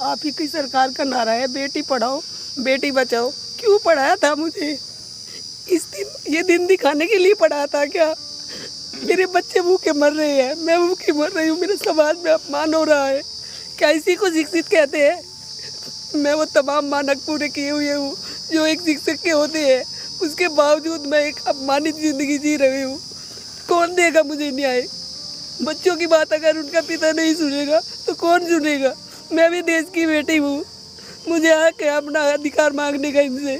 आप ही की सरकार का नारा है, बेटी पढ़ाओ बेटी बचाओ। क्यों पढ़ाया था मुझे? इस दिन ये दिन दिखाने के लिए पढ़ाया था क्या? मेरे बच्चे भूखे मर रहे हैं, मैं भूखी मर रही हूँ, मेरे समाज में अपमान हो रहा है। क्या इसी को शिक्षित कहते हैं? मैं वो तमाम मानक पूरे किए हुए हूँ जो एक शिक्षक के होते हैं, उसके बावजूद मैं एक अपमानित जिंदगी जी रही हूँ। कौन देगा मुझे न्याय? बच्चों की बात अगर उनका पिता नहीं सुनेगा तो कौन सुनेगा? मैं भी देश की बेटी हूँ, मुझे हक है अपना अधिकार मांगने का। इनसे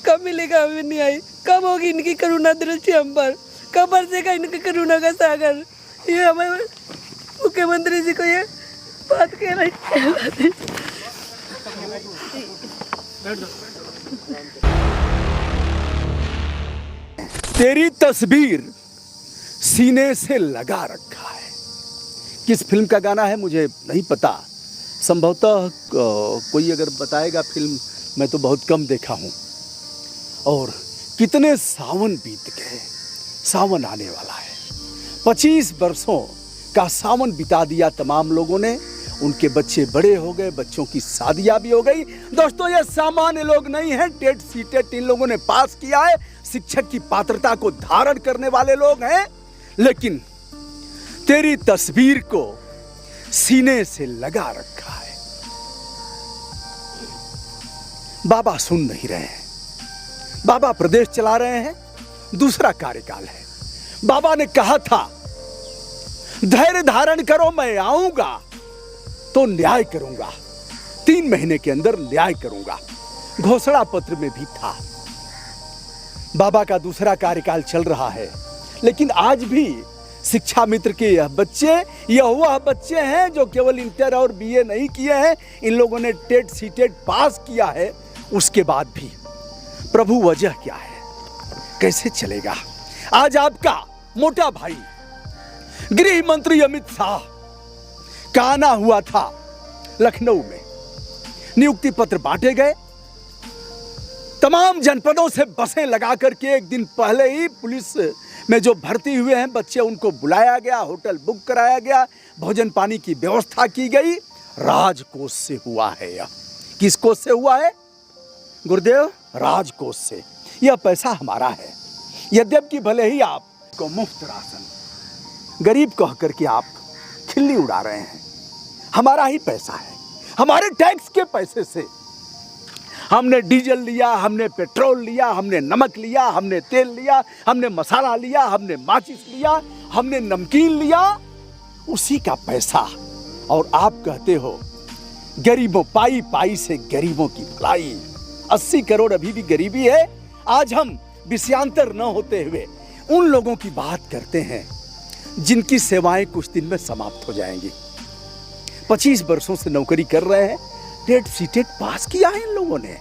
कब मिलेगा हमें न्याय? कब होगी इनकी करुणा दृष्टि हम पर? कब बरसेगा इनकी करुणा का सागर? ये हमें मुख्यमंत्री जी को ये बात कहना चाहिए। तेरी तस्वीर सीने से लगा रखा है। किस फिल्म का गाना है मुझे नहीं पता, संभवतः कोई अगर बताएगा फिल्म, मैं तो बहुत कम देखा हूँ। और कितने सावन बीत गए, सावन आने वाला है। 25 वर्षों का सावन बिता दिया तमाम लोगों ने, उनके बच्चे बड़े हो गए, बच्चों की शादियां भी हो गई। दोस्तों ये सामान्य लोग नहीं हैं, टेट सीटेट इन लोगों ने पास किया है, शिक्षक की पात्रता को धारण करने वाले लोग हैं। लेकिन तेरी तस्वीर को सीने से लगा रखा है। बाबा सुन नहीं रहे हैं, बाबा प्रदेश चला रहे हैं, दूसरा कार्यकाल है। बाबा ने कहा था धैर्य धारण करो, मैं आऊंगा तो न्याय करूंगा, 3 महीने के अंदर न्याय करूंगा, घोषणा पत्र में भी था। बाबा का दूसरा कार्यकाल चल रहा है, लेकिन आज भी शिक्षा मित्र के यह वह बच्चे हैं जो केवल इंटर और बीए नहीं किए हैं, इन लोगों ने टेट सीटेट पास किया है। उसके बाद भी प्रभु वजह क्या है? कैसे चलेगा? आज आपका मोटा भाई गृह मंत्री अमित शाह का आना हुआ था लखनऊ में, नियुक्ति पत्र बांटे गए, तमाम जनपदों से बसें लगा करके एक दिन पहले ही पुलिस में जो भर्ती हुए हैं बच्चे उनको बुलाया गया, होटल बुक कराया गया, भोजन पानी की व्यवस्था की गई। राजकोष से हुआ है यह। किस कोष से हुआ है गुरुदेव? राजकोष से। यह पैसा हमारा है। यद्यपि भले ही आपको मुफ्त राशन गरीब कह करके आप खिल्ली उड़ा रहे हैं, हमारा ही पैसा है, हमारे टैक्स के पैसे से हमने डीजल लिया, हमने पेट्रोल लिया, हमने नमक लिया, हमने तेल लिया, हमने मसाला लिया, हमने माचिस लिया, हमने नमकीन लिया, उसी का पैसा। और आप कहते हो गरीबों पाई पाई से गरीबों की भलाई। 80 करोड़ अभी भी गरीबी है। आज हम विषयांतर न होते हुए उन लोगों की बात करते हैं जिनकी सेवाएं कुछ दिन में समाप्त हो जाएंगी। 25 वर्षों से नौकरी कर रहे हैं, टेट सीटेट पास किया है इन लोगों ने,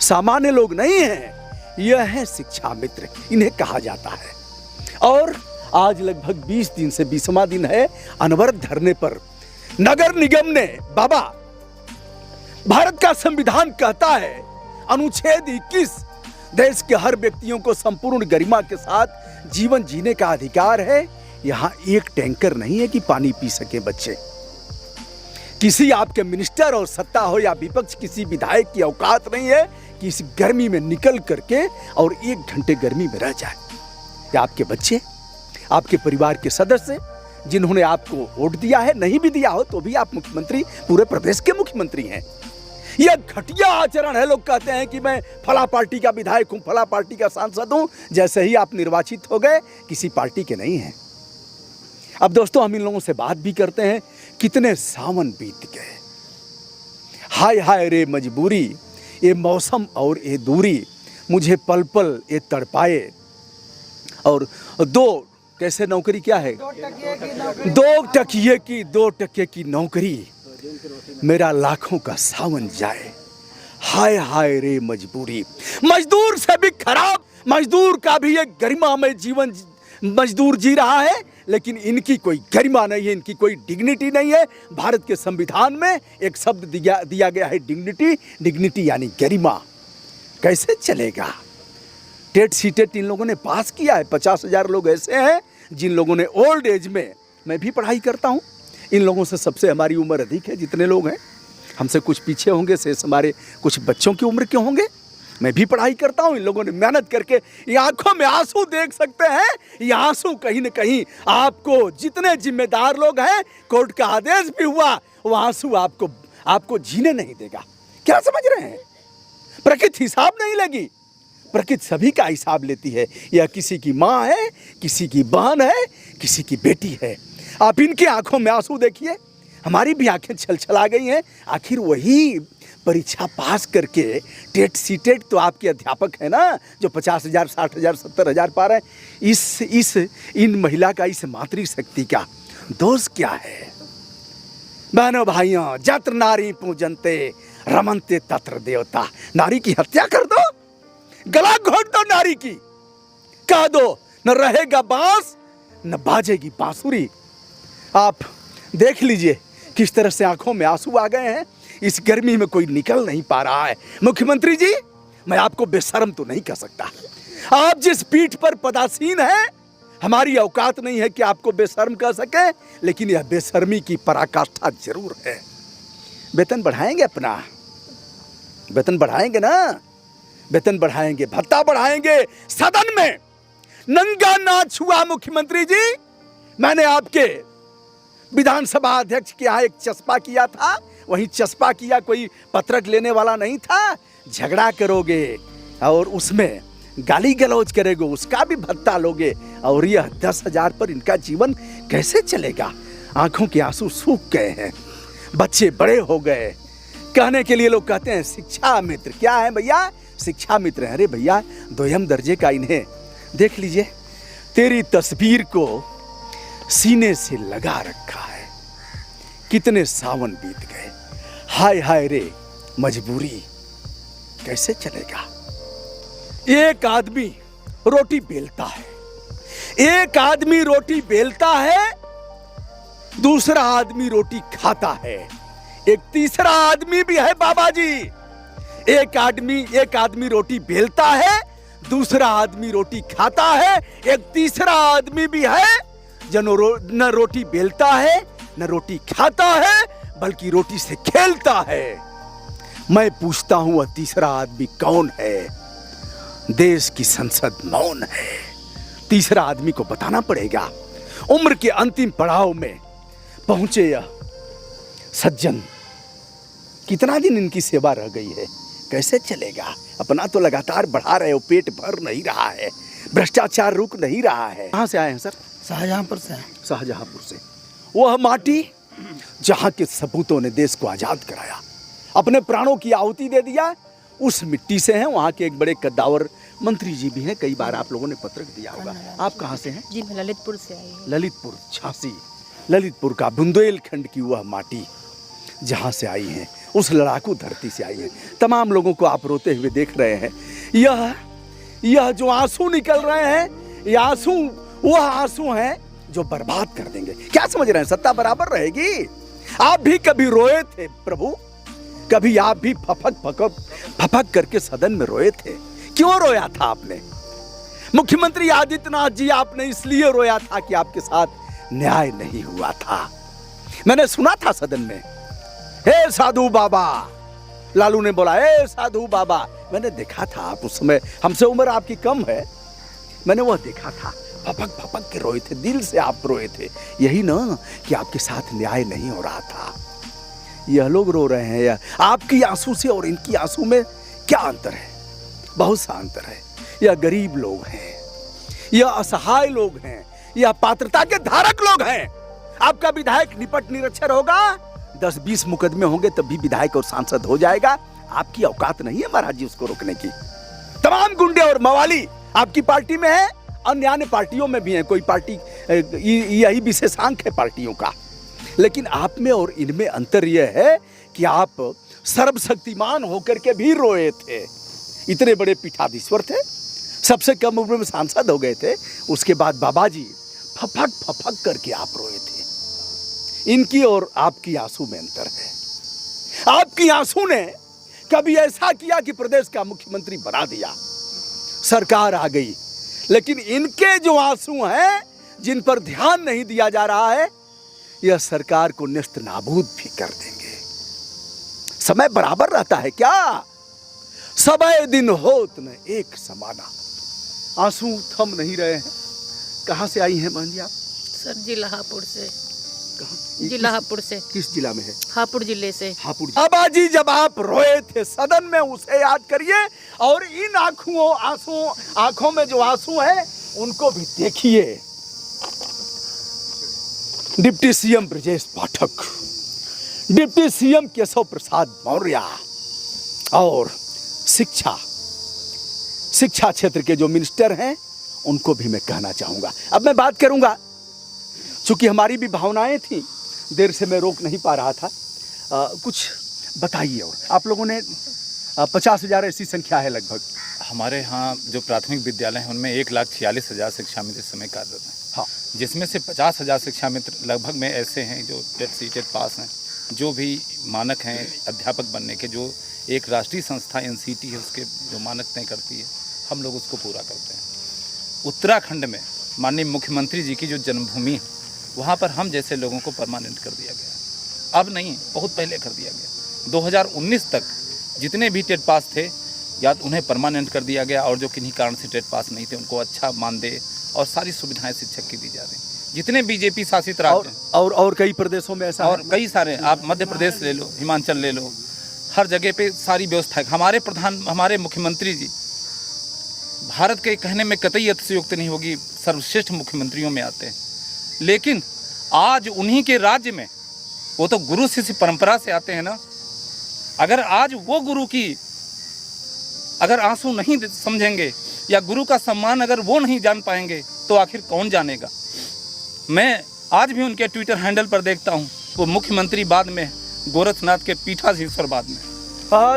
सामान्य लोग नहीं हैं। यह है शिक्षा मित्र, इन्हें कहा जाता है। और आज लगभग 20 दिन से 20वां दिन है अनवरत धरने पर। नगर निगम ने बाबा, भारत का संविधान कहता है अनुच्छेद 21 देश के हर व्यक्तियों को संपूर्ण गरिमा के साथ जीवन जीने का अधिकार है। यहां एक टैंकर नहीं है कि पानी पी सके बच्चे। किसी आपके मिनिस्टर और सत्ता हो या विपक्ष, किसी विधायक की औकात नहीं है कि इस गर्मी में निकल करके और 1 घंटे गर्मी में रह जाए। या आपके बच्चे, आपके परिवार के सदस्य जिन्होंने आपको वोट दिया है, नहीं भी दिया हो तो भी आप मुख्यमंत्री, पूरे प्रदेश के मुख्यमंत्री हैं। यह घटिया आचरण है। लोग कहते हैं कि मैं फला पार्टी का विधायक हूं, फला पार्टी का सांसद हूं, जैसे ही आप निर्वाचित हो गए किसी पार्टी के नहीं हैं। अब दोस्तों हम इन लोगों से बात भी करते हैं, कितने सावन बीत गए, हाय हाय रे मजबूरी, ये मौसम और ये दूरी मुझे पल पल ये तड़पाए। और 2 कैसे नौकरी क्या है? 2 टकिए की नौकरी, मेरा लाखों का सावन जाए, हाय हाय रे मजबूरी। मजदूर से भी खराब, मजदूर का भी एक गरिमामय जीवन मजदूर जी रहा है, लेकिन इनकी कोई गरिमा नहीं है, इनकी कोई डिग्निटी नहीं है। भारत के संविधान में एक शब्द दिया गया है डिग्निटी, डिग्निटी यानी गरिमा। कैसे चलेगा? टेट सीटेट इन लोगों ने पास किया है। 50,000 लोग ऐसे हैं जिन लोगों ने ओल्ड एज में, मैं भी पढ़ाई करता हूँ, इन लोगों से सबसे हमारी उम्र अधिक है जितने लोग हैं। हमसे कुछ पीछे होंगे, से हमारे कुछ बच्चों की उम्र के होंगे। मैं भी पढ़ाई करता हूँ, इन लोगों ने मेहनत करके, ये आंखों में आंसू देख सकते हैं। ये आंसू कहीं न कहीं आपको, जितने जिम्मेदार लोग हैं, कोर्ट का आदेश भी हुआ, वो आंसू आपको जीने नहीं देगा। क्या समझ रहे हैं? प्रकृति हिसाब नहीं लेगी, प्रकृति सभी का हिसाब लेती है। यह किसी की माँ है, किसी की बहन है, किसी की बेटी है। आप इनकी आंखों में आंसू देखिए, हमारी भी आंखें छलछला गई हैं। आखिर वही परीक्षा पास करके टेट सीटेट तो आपके अध्यापक है ना, जो 50,000, 60,000, 70,000 पा रहे हैं। इन महिला का, इस मातृशक्ति का दोष क्या है? बहनों भाइयों, जत्र नारी पूजनते रमनते तत्र देवता। नारी की हत्या कर दो, गला घोट दो नारी की, कह दो न रहेगा बांस न बाजेगी बांसुरी। आप देख लीजिए किस तरह से आंखों में आंसू आ गए हैं। इस गर्मी में कोई निकल नहीं पा रहा है। मुख्यमंत्री जी, मैं आपको बेशर्म तो नहीं कह सकता। आप जिस पीठ पर पदासीन हैं, हमारी औकात नहीं है कि आपको बेशर्म कह सके, लेकिन यह बेशर्मी की पराकाष्ठा जरूर है। वेतन बढ़ाएंगे, अपना वेतन बढ़ाएंगे ना, वेतन बढ़ाएंगे, भत्ता बढ़ाएंगे। सदन में नंगा नाच हुआ मुख्यमंत्री जी। मैंने आपके विधानसभा अध्यक्ष के यहाँ एक चस्पा किया था, वहीं चस्पा किया, कोई पत्रक लेने वाला नहीं था। झगड़ा करोगे और उसमें गाली गलौज करोगे, उसका भी भत्ता लोगे, और यह 10,000 पर इनका जीवन कैसे चलेगा? आंखों के आंसू सूख गए हैं, बच्चे बड़े हो गए। कहने के लिए लोग कहते हैं शिक्षा मित्र। क्या है भैया? शिक्षा मित्र है। अरे भैया, दोयम दर्जे का इन्हें देख लीजिए, तेरी तस्वीर को सीने से लगा रखा है। कितने सावन बीत गए, हाय हाय रे मजबूरी, कैसे चलेगा? एक आदमी रोटी बेलता है, एक आदमी रोटी बेलता है, दूसरा आदमी रोटी खाता है, एक तीसरा आदमी भी है बाबा जी। एक आदमी रोटी बेलता है, दूसरा आदमी रोटी खाता है, एक तीसरा आदमी भी है जो न रोटी बेलता है, न रोटी खाता है, बल्कि रोटी से खेलता है। मैं पूछता हूं, वह तीसरा आदमी कौन है? देश की संसद मौन है। तीसरा आदमी को बताना पड़ेगा। उम्र के अंतिम पड़ाव में पहुंचे यह सज्जन, कितना दिन इनकी सेवा रह गई है, कैसे चलेगा? अपना तो लगातार बढ़ा रहे हो, पेट भर नहीं रहा है, भ्रष्टाचार रुक नहीं रहा है। कहां से आए हैं सर? शाहजहांपुर से। शाहजहांपुर से। वह माटी जहां के सपूतों ने देश को आजाद कराया, अपने प्राणों की आहुति दे दिया, उस मिट्टी से हैं। वहां के एक बड़े कद्दावर मंत्री जी भी हैं, कई बार आप लोगों ने पत्रक दिया होगा। आप कहां से हैं? जी, मैं ललितपुर से आई हूँ। ललितपुर, झांसी, ललितपुर का बुंदेलखंड की वह माटी जहां से आई हैं, उस लड़ाकू धरती से आई हैं। तमाम लोगों को आप रोते हुए देख रहे हैं। यह जो आंसू निकल रहे हैं, ये आंसू वह आंसू हैं जो बर्बाद कर देंगे। क्या समझ रहे हैं? सत्ता बराबर रहेगी। आप भी कभी रोए थे प्रभु, कभी आप भी फपक करके सदन में रोए थे। क्यों रोया था आपने? मुख्यमंत्री आदित्यनाथ जी, आपने इसलिए रोया था कि आपके साथ न्याय नहीं हुआ था। मैंने सुना था सदन में, हे साधु बाबा, लालू ने बोला हे साधु बाबा। मैंने देखा था, आप उस समय, हमसे उम्र आपकी कम है, मैंने वह देखा था। फपक के रोए थे, दिल से आप रोए थे। यही ना कि आपके साथ न्याय नहीं हो रहा था। यह लोग रो रहे हैं, आपकी आंसू से और इनकी आंसू में क्या अंतर है? बहुत सा अंतर है। यह गरीब लोग हैं, यह असहाय लोग हैं, यह पात्रता के धारक लोग हैं। आपका विधायक निपट निरक्षर होगा, 10-20 मुकदमे होंगे तब भी विधायक और सांसद हो जाएगा। आपकी औकात नहीं है महाराज जी उसको रोकने की। तमाम गुंडे और मवाली आपकी पार्टी में है, अन्य पार्टियों में भी है। कोई पार्टी, यही विशेषांक है पार्टियों का। लेकिन आप में और इनमें अंतर यह है कि आप सर्वशक्तिमान होकर के भी रोए थे। इतने बड़े पीठाधीश्वर थे, सबसे कम उम्र में सांसद हो गए थे। उसके बाद बाबा जी फपक करके आप रोए थे। इनकी और आपकी आंसू में अंतर है। आपकी आंसू ने कभी ऐसा किया कि प्रदेश का मुख्यमंत्री बना दिया, सरकार आ गई। लेकिन इनके जो आंसू हैं, जिन पर ध्यान नहीं दिया जा रहा है, यह सरकार को नेस्त नाबूद भी कर देंगे। समय बराबर रहता है क्या? सबे दिन होत न एक समाना। आंसू थम नहीं रहे हैं। कहाँ से आई हैं बहन जी आप? सर जिला हापुड़ से। कहाँ? जिला हापुड़ से। किस जिला में है? हापुड़ जिले से। हापुड़। बाबा जी जब आप रोए थे सदन में, उसे याद करिए और इन आंखों में जो आंसू हैं उनको भी देखिए। Deputy CM Brajesh Pathak, deputy CM Keshav Prasad Maurya और शिक्षा क्षेत्र के जो मिनिस्टर हैं उनको भी मैं कहना चाहूंगा। अब मैं बात करूंगा, चूंकि हमारी भी भावनाएं थी, देर से मैं रोक नहीं पा रहा था। कुछ बताइए। और आप लोगों ने 50,000 ऐसी संख्या है लगभग। हमारे यहाँ जो प्राथमिक विद्यालय हैं उनमें 1,46,000 शिक्षा मित्र इस समय कार्यरत हैं। हाँ, जिसमें से 50,000 शिक्षा मित्र लगभग में ऐसे हैं जो टेट पास हैं, जो भी मानक हैं अध्यापक बनने के, जो एक राष्ट्रीय संस्था NCT है उसके जो मानक तय करती है, हम लोग उसको पूरा करते हैं। उत्तराखंड में माननीय मुख्यमंत्री जी की जो जन्मभूमि है, वहाँ पर हम जैसे लोगों को परमानेंट कर दिया गया। अब नहीं, बहुत पहले कर दिया गया। 2019 तक जितने भी टेट पास थे या उन्हें परमानेंट कर दिया गया, और जो किन्हीं कारण से टेट पास नहीं थे उनको अच्छा मानदेय और सारी सुविधाएं शिक्षक की दी जा रही। जितने बीजेपी शासित राज्य और कई प्रदेशों में ऐसा, और कई सारे, आप मध्य प्रदेश ले लो, हिमाचल ले लो, हर जगह पे सारी व्यवस्था है। हमारे मुख्यमंत्री जी भारत के कहने में कतई अतिशयोक्ति नहीं होगी, सर्वश्रेष्ठ मुख्यमंत्रियों में आते हैं। लेकिन आज उन्हीं के राज्य में, वो तो गुरु शिष्य परंपरा से आते हैं ना, अगर आज वो गुरु की अगर आंसू नहीं समझेंगे या गुरु का सम्मान अगर वो नहीं जान पाएंगे तो आखिर कौन जानेगा। मैं आज भी उनके ट्विटर हैंडल पर देखता हूँ, वो मुख्यमंत्री बाद में, गोरखनाथ के पीठाधीश्वर बाद में।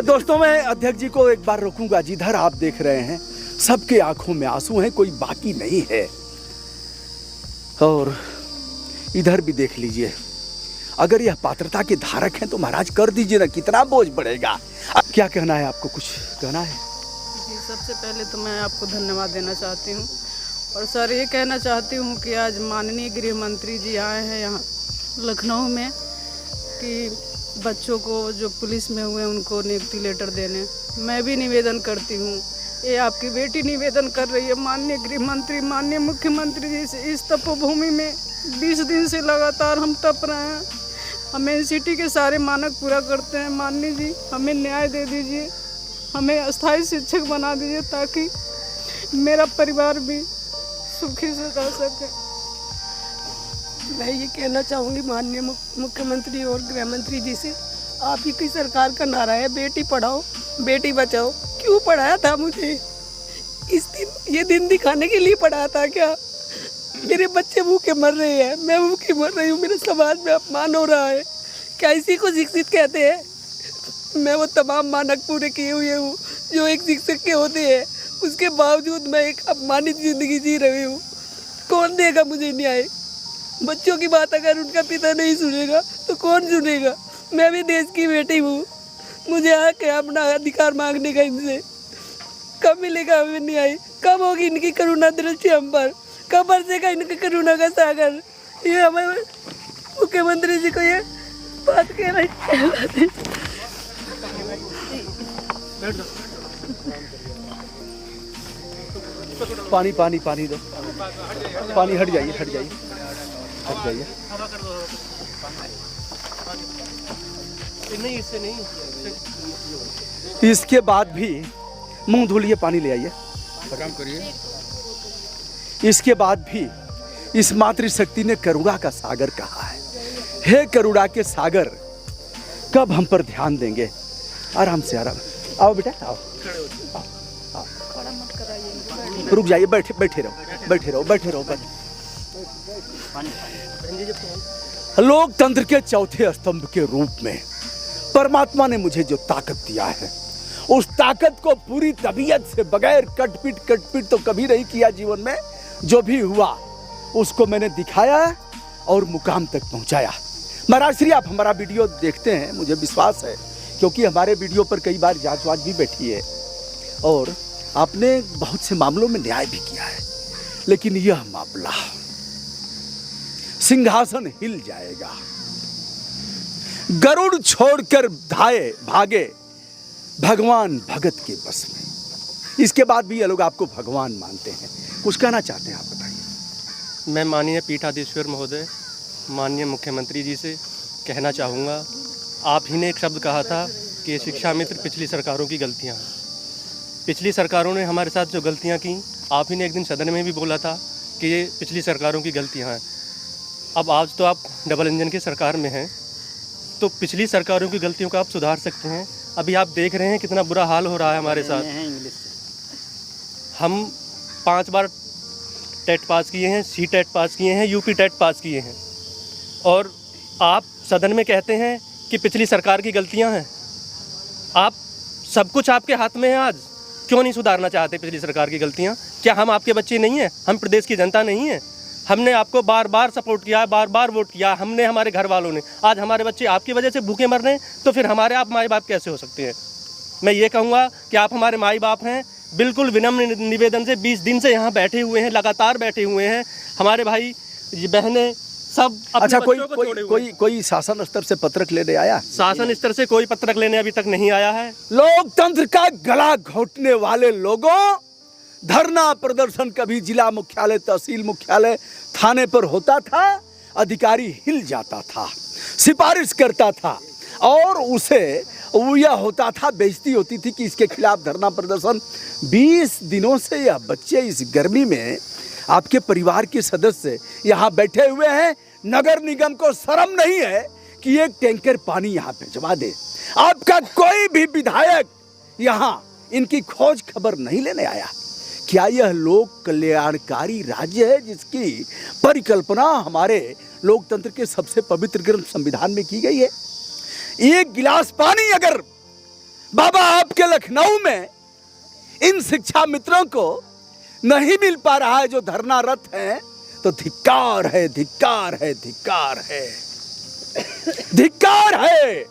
दोस्तों मैं अध्यक्ष जी को एक बार रोकूंगा। जिधर आप देख रहे हैं सबके आंखों में आंसू हैं, कोई बाकी नहीं है। और इधर भी देख लीजिए, अगर यह पात्रता के धारक हैं तो महाराज कर दीजिए ना, कितना बोझ बढ़ेगा। क्या कहना है आपको? कुछ कहना है? जी, सबसे पहले तो मैं आपको धन्यवाद देना चाहती हूँ, और सर ये कहना चाहती हूँ कि आज माननीय गृह मंत्री जी आए हैं यहाँ लखनऊ में कि बच्चों को जो पुलिस में हुए उनको नियुक्ति लेटर देने। मैं भी निवेदन करती हूँ, ये आपकी बेटी निवेदन कर रही है माननीय गृह मंत्री, माननीय मुख्यमंत्री जी से, इस तपोभूमि में 20 दिन से लगातार हम तप रहे हैं। हमें NCT के सारे मानक पूरा करते हैं। माननीय जी हमें न्याय दे दीजिए, हमें अस्थायी शिक्षक बना दीजिए ताकि मेरा परिवार भी सुखी से रह सके। मैं ये कहना चाहूँगी माननीय मुख्यमंत्री और गृह मंत्री जी से, आप ही की सरकार का नारा है बेटी पढ़ाओ बेटी बचाओ। क्यों पढ़ाया था मुझे? ये दिन दिखाने के लिए पढ़ाया था क्या? मेरे बच्चे भूखे मर रहे हैं, मैं भूखी मर रही हूँ, मेरे समाज में अपमान हो रहा है। क्या इसी को शिक्षित कहते हैं? मैं वो तमाम मानक पूरे किए हुए हूँ जो एक शिक्षक के होते हैं, उसके बावजूद मैं एक अपमानित जिंदगी जी रही हूँ। कौन देगा मुझे न्याय? बच्चों की बात अगर उनका पिता नहीं सुनेगा तो कौन सुनेगा? मैं भी देश की बेटी हूँ, मुझे हक है अपना अधिकार मांगने का। इनसे कब मिलेगा हमें न्याय? कब होगी इनकी करुणा दृष्टि हम पर? कब बरसेगा इनके करुणा का सागर? ये हमें मुख्यमंत्री जी को ये बात कहना चाहिए। पानी पानी पानी दो, पानी हट जाइए हट जाइए हट जाइए। नहीं, इससे नहीं। इसके बाद भी मुंह धुलिए, पानी ले आइए, काम करिए। इसके बाद भी इस मातृशक्ति ने करुणा का सागर कहा है। हे करुणा के सागर, कब हम पर ध्यान देंगे? आराम से आराम। आओ बेटा आओ, आओ। रुक जाइए, बैठे रहो। लोकतंत्र के चौथे स्तंभ के रूप में परमात्मा ने मुझे जो ताकत दिया है, उस ताकत को पूरी तबीयत से बगैर कटपीट तो कभी नहीं किया जीवन में। जो भी हुआ उसको मैंने दिखाया और मुकाम तक पहुंचाया। महाराज श्री, आप हमारा वीडियो देखते हैं, मुझे विश्वास है, क्योंकि हमारे वीडियो पर कई बार जांच वाच भी बैठी है और आपने बहुत से मामलों में न्याय भी किया है। लेकिन यह मामला, सिंहासन हिल जाएगा। गरुड़ छोड़कर भागे भगवान भगत के बस में। इसके बाद भी ये लोग आपको भगवान मानते हैं। कुछ कहना चाहते हैं आप, बताइए। मैं माननीय पीठाधीश्वर महोदय, माननीय मुख्यमंत्री जी से कहना चाहूँगा, आप ही ने एक शब्द कहा था कि शिक्षा मित्र पिछली सरकारों की गलतियाँ हैं। पिछली सरकारों ने हमारे साथ जो गलतियाँ की, आप ही ने एक दिन सदन में भी बोला था कि ये पिछली सरकारों की गलतियाँ हैं। अब आज तो आप डबल इंजन की सरकार में हैं, तो पिछली सरकारों की गलतियों को आप सुधार सकते हैं। अभी आप देख रहे हैं कितना बुरा हाल हो रहा है हमारे साथ। हम 5 बार टेट पास किए हैं, सी टेट पास किए हैं, यूपी टेट पास किए हैं, और आप सदन में कहते हैं कि पिछली सरकार की गलतियां हैं। आप सब कुछ आपके हाथ में है आज, क्यों नहीं सुधारना चाहते पिछली सरकार की गलतियां? क्या हम आपके बच्चे नहीं हैं? हम प्रदेश की जनता नहीं है? हमने आपको बार बार सपोर्ट किया, बार बार वोट किया, हमने, हमारे घर वालों ने। आज हमारे बच्चे आपकी वजह से भूखे मर रहे हैं, तो फिर हमारे आप माई बाप कैसे हो सकते हैं? मैं ये कहूँगा कि आप हमारे माई बाप हैं। बिल्कुल विनम्र निवेदन से 20 दिन से यहाँ बैठे हुए हैं, लगातार बैठे हुए हैं। हमारे भाई बहनें सब अच्छा, अपने बच्चों को छोड़े हुए हैं। कोई शासन स्तर से पत्रक लेने आया? शासन स्तर से कोई पत्रक लेने अभी तक नहीं आया है। लोकतंत्र का गला घोटने वाले लोगों, धरना प्रदर्शन कभी जिला मुख्यालय, तहसील मुख्यालय, थाने पर होता था, अधिकारी हिल जाता था, सिफारिश करता था, और उसे यह होता था, बेइज्जती होती थी कि इसके खिलाफ धरना प्रदर्शन। 20 दिनों से यह बच्चे इस गर्मी में, आपके परिवार के सदस्य यहाँ बैठे हुए हैं। नगर निगम को शर्म नहीं है कि एक टैंकर पानी यहाँ भिजवा दे। आपका कोई भी विधायक यहाँ इनकी खोज खबर नहीं लेने आया। क्या यह लोक कल्याणकारी राज्य है जिसकी परिकल्पना हमारे लोकतंत्र के सबसे पवित्र ग्रंथ संविधान में की गई है? एक गिलास पानी अगर बाबा आपके लखनऊ में इन शिक्षा मित्रों को नहीं मिल पा रहा है जो धरनारत हैं, तो धिक्कार है, धिक्कार है, धिक्कार है, धिक्कार है।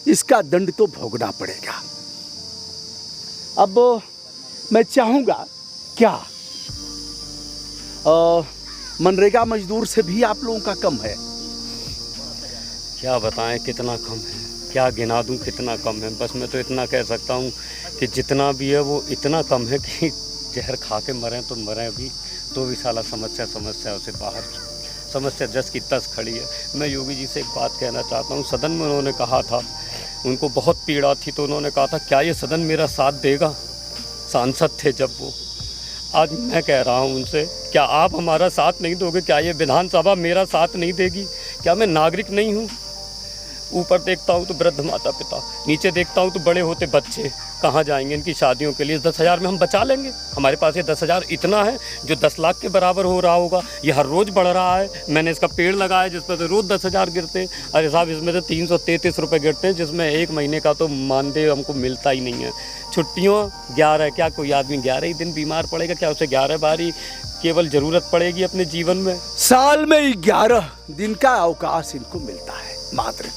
इसका दंड तो भोगना पड़ेगा। अब मैं चाहूंगा, क्या मनरेगा मजदूर से भी आप लोगों का कम है? क्या बताएं कितना कम है, क्या गिना दूं कितना कम है। बस मैं तो इतना कह सकता हूं कि जितना भी है वो इतना कम है कि जहर खा के मरें तो मरें अभी, तो भी साला समस्या से बाहर, समस्या जस की तस खड़ी है। मैं योगी जी से एक बात कहना चाहता हूं। सदन में उन्होंने कहा था, उनको बहुत पीड़ा थी, तो उन्होंने कहा था क्या ये सदन मेरा साथ देगा? सांसद थे जब वो। आज मैं कह रहा हूं उनसे, क्या आप हमारा साथ नहीं दोगे? क्या ये विधानसभा मेरा साथ नहीं देगी? क्या मैं नागरिक नहीं हूं? ऊपर देखता हूं तो वृद्ध माता पिता, नीचे देखता हूं तो बड़े होते बच्चे, कहाँ जाएंगे इनकी शादियों के लिए? 10,000 में हम बचा लेंगे? हमारे पास ये 10,000 इतना है जो 10 लाख के बराबर हो रहा होगा। ये हर रोज़ बढ़ रहा है। मैंने इसका पेड़ लगाया जिस पर तो रोज़ 10,000 गिरते हैं। अरे साहब, इसमें से 333 रुपये गिरते हैं, जिसमें 1 महीने का तो मानदेय हमको मिलता ही नहीं है। छुट्टियों 11, क्या कोई आदमी 11 ही दिन बीमार पड़ेगा? क्या उसे 11 बारी केवल ज़रूरत पड़ेगी अपने जीवन में? साल में 11 दिन का अवकाश इनको मिलता है मात्र।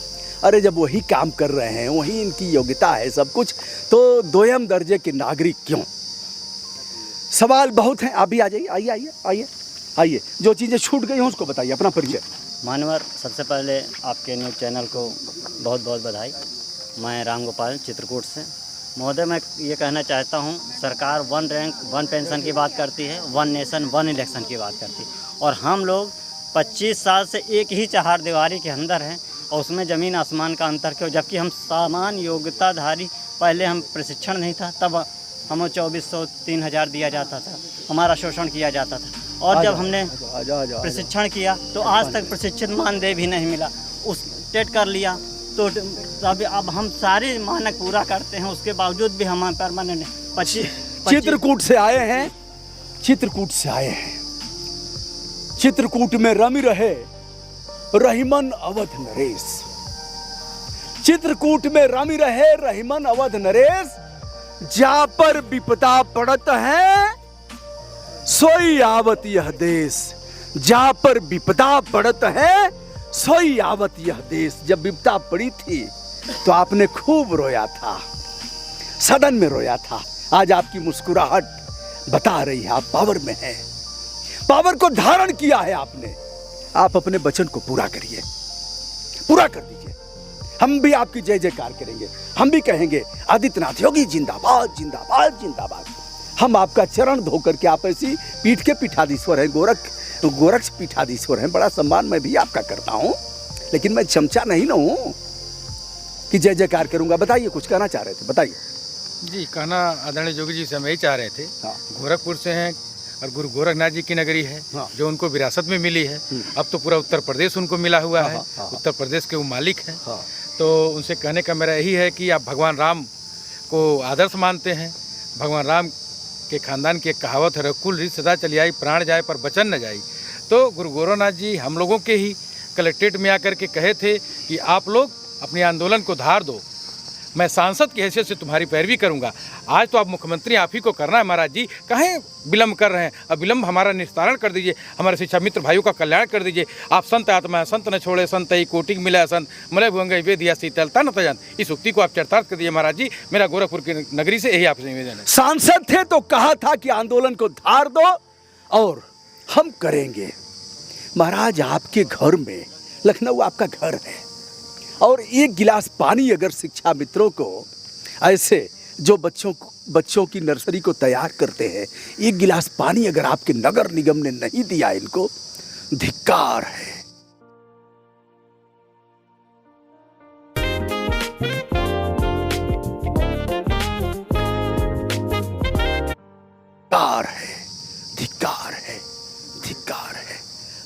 अरे जब वही काम कर रहे हैं, वही इनकी योग्यता है सब कुछ, तो दोयम दर्जे के नागरिक क्यों? सवाल बहुत हैं। आप भी आ जाइए, आइए आइए आइए आइए। जो चीज़ें छूट गई हैं उसको बताइए, अपना परिचय। मानवर, सबसे पहले आपके न्यूज़ चैनल को बहुत बहुत बधाई। मैं राम गोपाल चित्रकूट से। महोदय, मैं ये कहना चाहता हूँ, सरकार 1 रैंक 1 पेंशन की बात करती है, 1 नेशन 1 इलेक्शन की बात करती है, और हम लोग 25 साल से एक ही चार दीवारी के अंदर हैं, और उसमें ज़मीन आसमान का अंतर क्यों? जबकि हम समान योग्यताधारी, पहले हम प्रशिक्षण नहीं था, तब हमें 2400 3,000 दिया जाता था, हमारा शोषण किया जाता था। और जब हमने प्रशिक्षण किया तो आज तक प्रशिक्षित मानदेय भी नहीं मिला। उस टेट कर लिया तो अब हम सारे मानक पूरा करते हैं, उसके बावजूद भी हम परमानेंट 25 चित्रकूट से आए हैं, चित्रकूट से आए हैं। चित्रकूट में रमी रहे रहीमन अवध नरेश। चित्रकूट में रमी रहे रहीमन अवध नरेश। जा पर विपदा पड़त है सोई आवत यह देश। जा पर विपदा पड़त है सोई आवत यह देश। जब विपदा पड़ी थी तो आपने खूब रोया था, सदन में रोया था। आज आपकी मुस्कुराहट बता रही है आप पावर में हैं, पावर को धारण किया है आपने। आप अपने वचन को पूरा करिए, पूरा कर दीजिए। हम भी आपकी जय जयकार करेंगे, हम भी कहेंगे आदित्यनाथ योगी जिंदाबाद जिंदाबाद जिंदाबाद। हम आपका चरण धो करके, आप ऐसी पीठ के पीठाधीश्वर हैं, गोरक्ष पीठाधीश्वर हैं, बड़ा सम्मान मैं भी आपका करता हूँ, लेकिन मैं चमचा नहीं ना हूँ कि जय जयकार करूंगा। बताइए, कुछ कहना चाह रहे थे, बताइए। जी, कहना आदरणीय जोगी जी से हम यही चाह रहे थे। हाँ। गोरखपुर से हैं और गुरु गोरखनाथ जी की नगरी है, हाँ। जो उनको विरासत में मिली है। अब तो पूरा उत्तर प्रदेश उनको मिला हुआ है, उत्तर प्रदेश के वो मालिक हैं। तो उनसे कहने का मेरा यही है कि आप भगवान राम को आदर्श मानते हैं। भगवान राम के खानदान की एक कहावत है, कुल रीत सदा चली आई, प्राण जाए पर वचन न जाए। तो गुरु गोरखनाथ जी हम लोगों के ही कलेक्ट्रेट में आकर के कहे थे कि आप लोग अपने आंदोलन को धार दो, मैं सांसद की हैसियत से तुम्हारी पैरवी करूंगा। आज तो आप मुख्यमंत्री आप ही को करना है महाराज जी, काहे विलम्ब कर रहे हैं? अब विलम्ब हमारा निस्तारण कर दीजिए, हमारे शिक्षा मित्र भाइयों का कल्याण कर दीजिए। आप संत आत्मा है, संत न छोड़े संत ही कोटि मिला संत, मलय भुवंग वेद या शीतलता न तजन। इस उक्ति को आप चरितार्थ कर दीजिए महाराज जी। मेरा गोरखपुर की नगरी से यही आपसे निवेदन है। सांसद थे तो कहा था कि आंदोलन को धार दो और हम करेंगे। महाराज, आपके घर में, लखनऊ आपका घर है, और एक गिलास पानी अगर शिक्षा मित्रों को, ऐसे जो बच्चों की नर्सरी को तैयार करते हैं, एक गिलास पानी अगर आपके नगर निगम ने नहीं दिया, इनको धिक्कार है। धिक्कार है, धिक्कार है।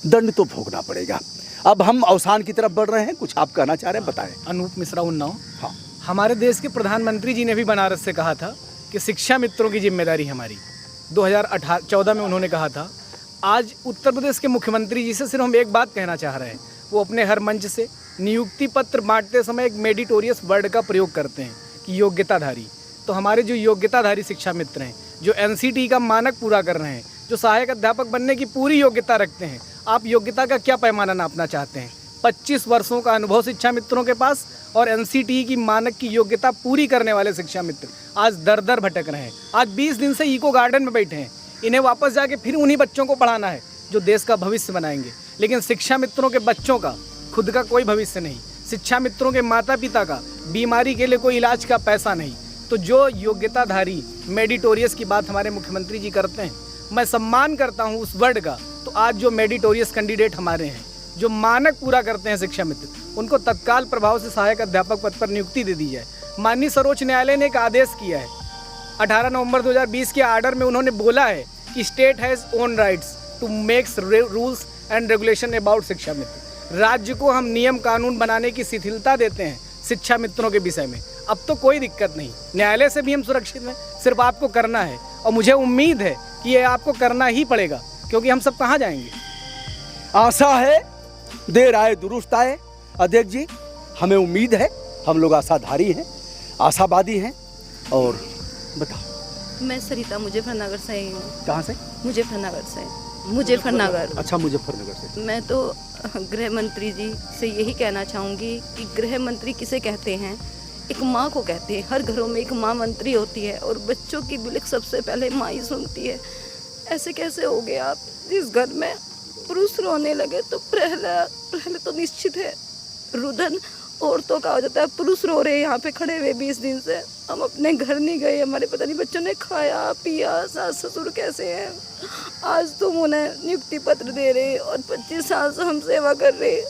दंड तो भोगना पड़ेगा। अब हम अवसान की तरफ बढ़ रहे हैं, कुछ आप कहना चाह रहे हैं, बताएं। अनूप मिश्रा उन्नाव। हाँ। हमारे देश के प्रधानमंत्री जी ने भी बनारस से कहा था कि शिक्षा मित्रों की जिम्मेदारी हमारी। 2014 में उन्होंने कहा था। आज उत्तर प्रदेश के मुख्यमंत्री जी से सिर्फ हम एक बात कहना चाह रहे हैं। वो अपने हर मंच से नियुक्ति पत्र बांटते समय एक मेडिटोरियस वर्ड का प्रयोग करते हैं कि योग्यताधारी। तो हमारे जो योग्यताधारी शिक्षा मित्र हैं, जो एनसीटी का मानक पूरा कर रहे हैं, जो सहायक अध्यापक बनने की पूरी योग्यता रखते हैं, आप योग्यता का क्या पैमाना नापना चाहते हैं? 25 वर्षों का अनुभव शिक्षा मित्रों के पास और एनसीटी की मानक की योग्यता पूरी करने वाले शिक्षा मित्र आज दर दर भटक रहे हैं। आज 20 दिन से इको गार्डन में बैठे हैं। इन्हें वापस जाके फिर उन्हीं बच्चों को पढ़ाना है जो देश का भविष्य बनाएंगे। लेकिन शिक्षा मित्रों के बच्चों का खुद का कोई भविष्य नहीं, शिक्षा मित्रों के माता पिता का बीमारी के लिए कोई इलाज का पैसा नहीं। तो जो योग्यताधारी मेडिटोरियस की बात हमारे मुख्यमंत्री जी करते हैं, मैं सम्मान करता हूं उस वर्ड का। तो आज जो मेडिटोरियस कैंडिडेट हमारे हैं, जो मानक पूरा करते हैं शिक्षा मित्र, उनको तत्काल प्रभाव से सहायक अध्यापक पद पर नियुक्ति दे दी जाए। माननीय सर्वोच्च न्यायालय ने एक आदेश किया है। 18 नवंबर 2020 के आर्डर में उन्होंने बोला है कि state has own rights to makes rules and regulation about शिक्षा मित्र। राज्य को हम नियम कानून बनाने की शिथिलता देते हैं शिक्षा मित्रों के विषय में। अब तो कोई दिक्कत नहीं, न्यायालय से भी हम सुरक्षित हैं। सिर्फ आपको करना है, और मुझे उम्मीद है कि ये आपको करना ही पड़ेगा, क्योंकि हम सब कहाँ जाएंगे। आशा है देर आए दुरुस्त आए। अध्यक्ष जी, हमें उम्मीद है, हम लोग आशाधारी हैं, आशावादी हैं। और बताओ। मैं सरिता मुजफ्फरनगर से ही हूँ। कहाँ से? मुजफ्फरनगर से। मुजफ्फरनगर। अच्छा, मुजफ्फरनगर से। मैं तो गृह मंत्री जी से यही कहना चाहूँगी कि गृह मंत्री किसे कहते हैं? एक माँ को कहते हैं। हर घरों में एक माँ मंत्री होती है और बच्चों की बिलख सबसे पहले माँ ही सुनती है। ऐसे कैसे हो गए आप? जिस घर में पुरुष रोने लगे तो पहले तो निश्चित है रुदन औरतों का हो जाता है। पुरुष रो रहे हैं यहाँ पे खड़े हुए 20 दिन से। हम अपने घर नहीं गए, हमारे पता नहीं बच्चों ने खाया पिया, सास ससुर कैसे हैं। आज तुम उन्हें नियुक्ति पत्र दे रहे और 25 साल से हम सेवा कर रहे,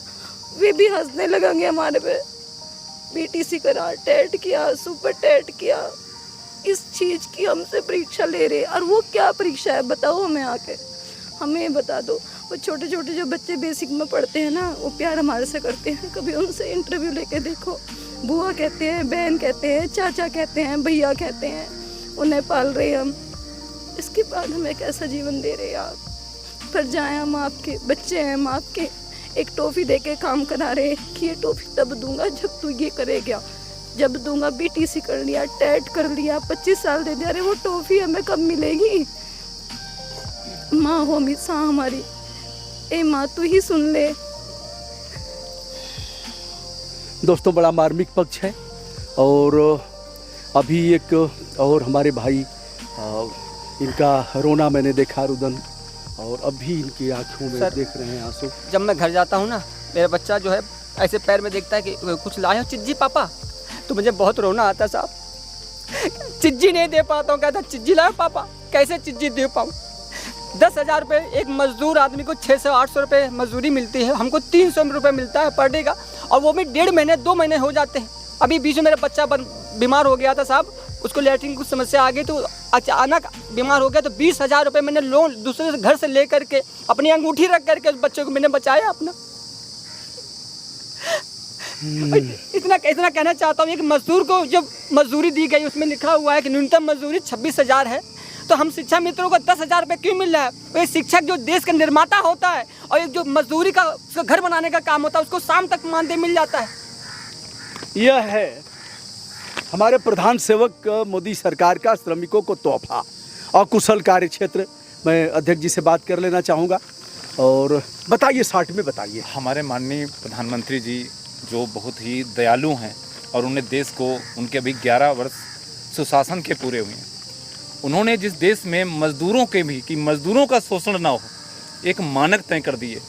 वे भी हंसने लगेंगे हमारे पे। बीटीसी करा, टेट किया, सुपर टेट किया, इस चीज़ की हमसे परीक्षा ले रहे। और वो क्या परीक्षा है बताओ हमें आके, हमें बता दो। वो छोटे छोटे जो बच्चे बेसिक में पढ़ते हैं ना, वो प्यार हमारे से करते हैं। कभी उनसे इंटरव्यू लेके देखो, बुआ कहते हैं, बहन कहते हैं, चाचा कहते हैं, भैया कहते हैं, उन्हें पाल रहे हम। इसके बाद हमें कैसा जीवन दे रहे आप? पर जाए हम आपके बच्चे हैं, हम आपके एक टॉफ़ी दे के काम करा रहे कि ये टॉफ़ी तब दूंगा जब तू ये करेगा, जब दूंगा। बीटीसी कर लिया, टेट कर लिया, 25 साल दे दिया। अरे वो टॉफ़ी हमें कब मिलेगी? माँ हो हमेशा हमारी, ए माँ तू ही सुन ले। दोस्तों, बड़ा मार्मिक पक्ष है। और अभी एक और हमारे भाई, इनका रोना मैंने देखा, रुदन, और अभी इनकी आंखों में देख रहे हैं आंसू। जब मैं घर जाता हूँ ना, मेरा बच्चा जो है ऐसे पैर में देखता है कि कुछ लाए हो चिज्जी पापा, तो मुझे बहुत रोना आता साहब। चिज्जी नहीं दे पाता हूँ, कहता चिज्जी लाओ पापा, कैसे चिज्जी दे पाऊँ। 10,000 रुपये एक मजदूर आदमी को 600-800 रुपये मजदूरी मिलती है, हमको 300 रुपये मिलता है पर डे का, और वो भी 1.5 महीने 2 महीने हो जाते हैं। अभी बीच में मेरा बच्चा बीमार हो गया था साहब, उसको लैट्रिन की समस्या आ गई तो अचानक बीमार हो गया, तो 20,000 रुपये मैंने लोन दूसरे घर से ले करके अपनी अंगूठी रख करके उस बच्चे को मैंने बचाया अपना। इतना कहना चाहता हूँ, एक मजदूर को जब मजदूरी दी गई उसमें लिखा हुआ है कि न्यूनतम मजदूरी 26,000 है, तो हम शिक्षा मित्रों को 10,000 रुपये क्यों मिल रहा है? तो ये शिक्षक जो देश का निर्माता होता है और एक जो मजदूरी का उसका घर बनाने का काम होता है, उसको शाम तक मानदेय मिल जाता है। यह है हमारे प्रधान सेवक मोदी सरकार का श्रमिकों को तोहफा और कुशल कार्य क्षेत्र। मैं अध्यक्ष जी से बात कर लेना चाहूँगा और बताइए, 60 में बताइए। हमारे माननीय प्रधानमंत्री जी जो बहुत ही दयालु हैं और उन्हें देश को, उनके अभी 11 वर्ष सुशासन के पूरे हुए हैं, उन्होंने जिस देश में मजदूरों के भी कि मजदूरों का शोषण ना हो, एक मानक तय कर दिए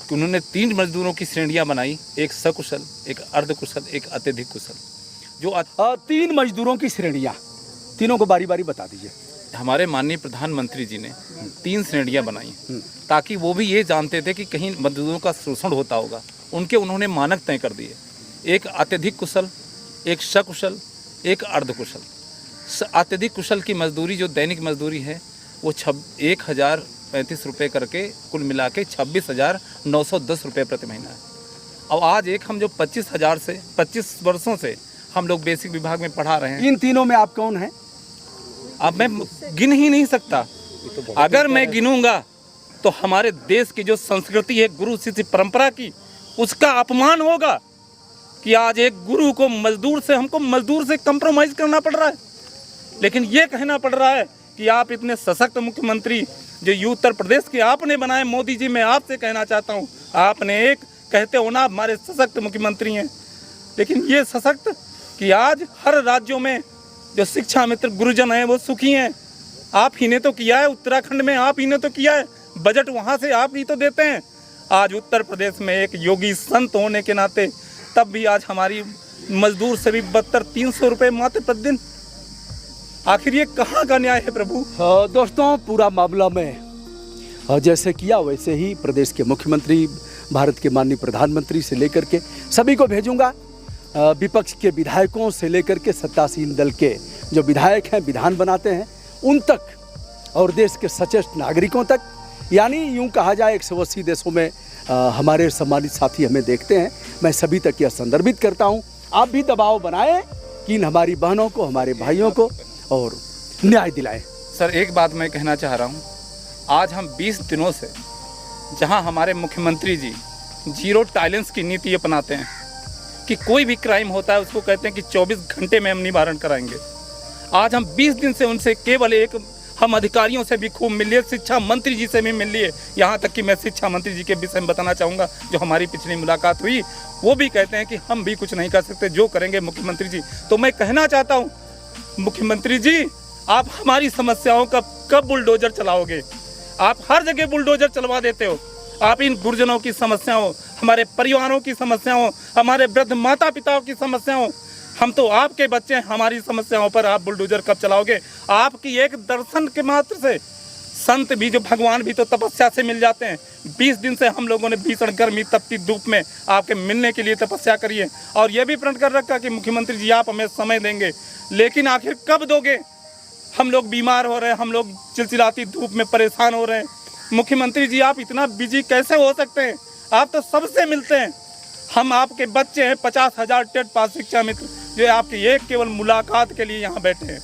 कि उन्होंने 3 मजदूरों की श्रेणियां बनाई, एक सकुशल, एक अर्धकुशल, एक अत्यधिक कुशल। जो 3 मजदूरों की श्रेणियां, तीनों को बारी बारी बता दीजिए। हमारे माननीय प्रधानमंत्री जी ने 3 श्रेणियां बनाई ताकि वो भी ये जानते थे कि कहीं मजदूरों का शोषण होता होगा, उनके उन्होंने मानक तय कर दिए। एक अत्यधिक कुशल, एक सकुशल, एक अर्धकुशल। अत्यधिक कुशल की मजदूरी जो दैनिक मजदूरी है वो 1,035 रुपये करके कुल मिला के 26,910 रुपये प्रति महीना है। और आज एक हम जो 25 वर्षों से हम लोग बेसिक विभाग में पढ़ा रहे हैं। इन तीनों में आप कौन हैं? अब मैं गिन ही नहीं सकता। अगर मैं गिनूंगा तो हमारे देश की जो संस्कृति है गुरु शिष्य परंपरा की, उसका अपमान होगा कि आज एक गुरु को मजदूर से, हमको मजदूर से कंप्रोमाइज करना पड़ रहा है। लेकिन ये कहना पड़ रहा है कि आप इतने सशक्त मुख्यमंत्री जो उत्तर प्रदेश के आपने बनाए, मोदी जी मैं आपसे कहना चाहता हूँ, आपने एक कहते हो ना हमारे सशक्त मुख्यमंत्री हैं, लेकिन ये सशक्त कि आज हर राज्यों में जो शिक्षा मित्र गुरुजन हैं वो सुखी हैं। आप ही ने तो किया है, उत्तराखंड में आप ही ने तो किया है, बजट वहाँ से आप ही तो देते हैं। आज उत्तर प्रदेश में एक योगी संत होने के नाते तब भी आज हमारी मजदूर से भी बदतर 300 रुपये मात्र प्रतिदिन। आखिर ये कहाँ का न्याय है प्रभु? दोस्तों, पूरा मामला में जैसे किया वैसे ही प्रदेश के मुख्यमंत्री, भारत के माननीय प्रधानमंत्री से लेकर के सभी को भेजूंगा। विपक्ष के विधायकों से लेकर के सत्तासीन दल के जो विधायक हैं, विधान बनाते हैं, उन तक और देश के सचेत नागरिकों तक, यानी यूं कहा जाए 180 देशों में हमारे सम्मानित साथी हमें देखते हैं। मैं सभी तक यह संदर्भित करता हूं, आप भी दबाव बनाएं कि इन हमारी बहनों को, हमारे भाइयों को और न्याय दिलाएं। सर, एक बात मैं कहना चाह रहा हूं, आज हम 20 दिनों से जहां हमारे मुख्यमंत्री जी जीरो टॉलरेंस की नीति अपनाते हैं कि कोई भी क्राइम होता है उसको कहते हैं कि 24 घंटे में हम निवारण कराएंगे। आज हम 20 दिन से उनसे केवल एक हम अधिकारियों से भी खूब मिल लिए, शिक्षा मंत्री जी से भी मिल लिए। यहाँ तक कि मैं शिक्षा मंत्री जी के विषय में बताना चाहूँगा, जो हमारी पिछली मुलाकात हुई, वो भी कहते हैं कि हम भी कुछ नहीं कर सकते, जो करेंगे मुख्यमंत्री जी। तो मैं कहना चाहता हूँ मुख्यमंत्री जी, आप हमारी समस्याओं का कब बुलडोजर चलाओगे? आप हर जगह बुलडोजर चलवा देते हो। आप इन गुरजनों की समस्याओं, हमारे परिवारों की समस्याओं, हमारे वृद्ध माता पिताओं की समस्याओं, हम तो आपके बच्चे हैं, हमारी समस्याओं पर आप बुलडोजर कब चलाओगे? आपकी एक दर्शन के मात्र से संत भी, जो भगवान भी तो तपस्या से मिल जाते हैं। 20 दिन से हम लोगों ने भीषण गर्मी तपती धूप में आपके मिलने के लिए तपस्या करी है और यह भी प्रण कर रखा कि मुख्यमंत्री जी आप हमें समय देंगे, लेकिन आखिर कब दोगे? हम लोग बीमार हो रहे हैं, हम लोग चिलचिलाती धूप में परेशान हो रहे हैं। मुख्यमंत्री जी आप इतना बिजी कैसे हो सकते हैं? आप तो सबसे मिलते हैं। हम आपके बच्चे हैं, 50,000 टेट पास शिक्षा मित्र जो आपकी एक केवल मुलाकात के लिए यहाँ बैठे हैं।